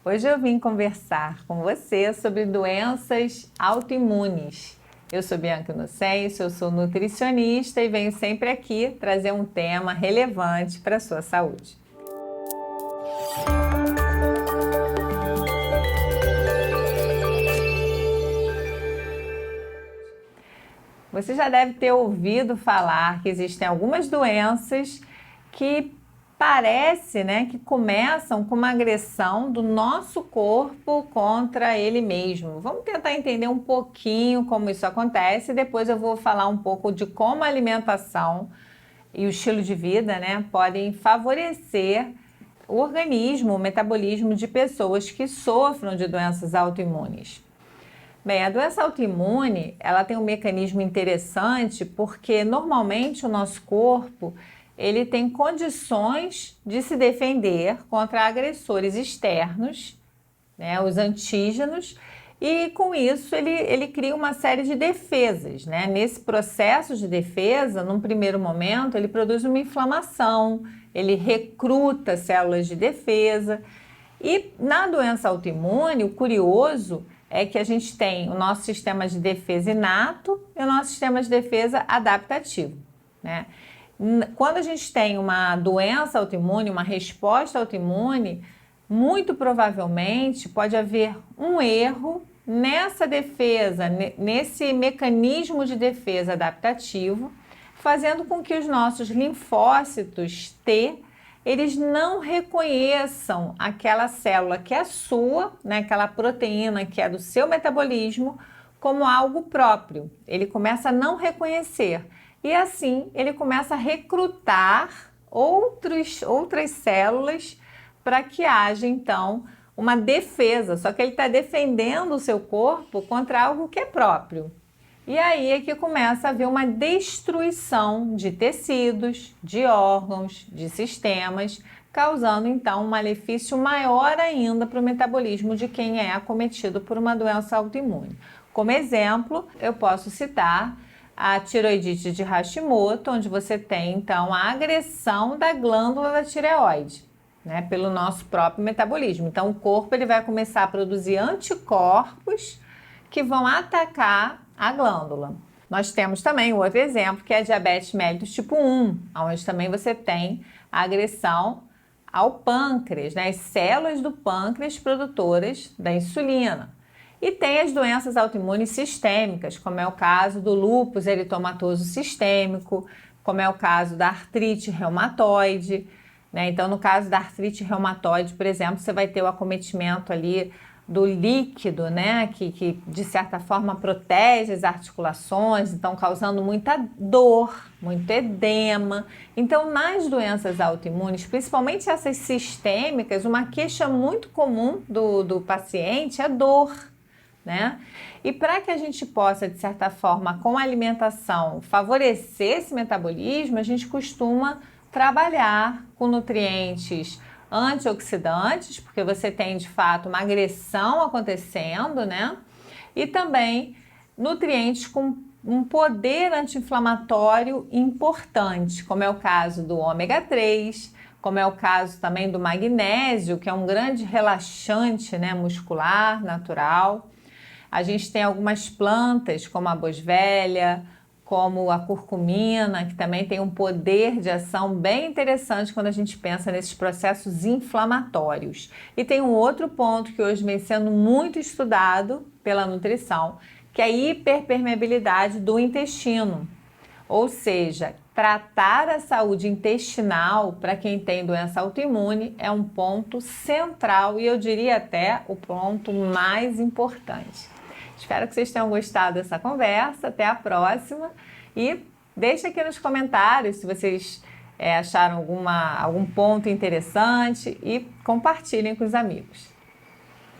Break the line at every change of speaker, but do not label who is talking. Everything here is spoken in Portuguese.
Hoje eu vim conversar com você sobre doenças autoimunes. Eu sou Bianca Inocêncio, eu sou nutricionista e venho sempre aqui trazer um tema relevante para a sua saúde. Você já deve ter ouvido falar que existem algumas doenças que parece, que começam com uma agressão do nosso corpo contra ele mesmo. Vamos tentar entender um pouquinho como isso acontece e depois eu vou falar um pouco de como a alimentação e o estilo de vida, podem favorecer o organismo, o metabolismo de pessoas que sofram de doenças autoimunes. Bem, a doença autoimune, ela tem um mecanismo interessante porque normalmente o nosso corpo, ele tem condições de se defender contra agressores externos, os antígenos, e com isso ele cria uma série de defesas, Nesse processo de defesa, num primeiro momento, ele produz uma inflamação, ele recruta células de defesa. E na doença autoimune, o curioso é que a gente tem o nosso sistema de defesa inato e o nosso sistema de defesa adaptativo, Quando a gente tem uma doença autoimune, uma resposta autoimune, muito provavelmente pode haver um erro nessa defesa, nesse mecanismo de defesa adaptativo, fazendo com que os nossos linfócitos T eles não reconheçam aquela célula que é sua, aquela proteína que é do seu metabolismo, como algo próprio. Ele começa a não reconhecer e assim ele começa a recrutar outras células para que haja então uma defesa, só que ele está defendendo o seu corpo contra algo que é próprio. E aí é que começa a haver uma destruição de tecidos, de órgãos, de sistemas, causando então um malefício maior ainda para o metabolismo de quem é acometido por uma doença autoimune. Como exemplo, eu posso citar a tireoidite de Hashimoto, onde você tem então a agressão da glândula da tireoide, pelo nosso próprio metabolismo. Então o corpo ele vai começar a produzir anticorpos que vão atacar a glândula. Nós temos também outro exemplo, que é a diabetes mellitus tipo 1, onde também você tem a agressão ao pâncreas, as células do pâncreas produtoras da insulina. E tem as doenças autoimunes sistêmicas, como é o caso do lúpus eritomatoso sistêmico, como é o caso da artrite reumatoide. Então, no caso da artrite reumatoide, por exemplo, você vai ter o acometimento ali do líquido, que de certa forma protege as articulações, então causando muita dor, muito edema. Então, nas doenças autoimunes, principalmente essas sistêmicas, uma queixa muito comum do paciente é dor, E para que a gente possa, de certa forma, com a alimentação, favorecer esse metabolismo, a gente costuma trabalhar com nutrientes antioxidantes, porque você tem de fato uma agressão acontecendo, E também nutrientes com um poder anti-inflamatório importante, como é o caso do ômega 3, como é o caso também do magnésio, que é um grande relaxante, muscular, natural. A gente tem algumas plantas, como a boswellia, como a curcumina, que também tem um poder de ação bem interessante quando a gente pensa nesses processos inflamatórios. E tem um outro ponto que hoje vem sendo muito estudado pela nutrição, que é a hiperpermeabilidade do intestino. Ou seja, tratar a saúde intestinal para quem tem doença autoimune é um ponto central e eu diria até o ponto mais importante. Espero que vocês tenham gostado dessa conversa. Até a próxima. E deixe aqui nos comentários se vocês acharam algum ponto interessante e compartilhem com os amigos.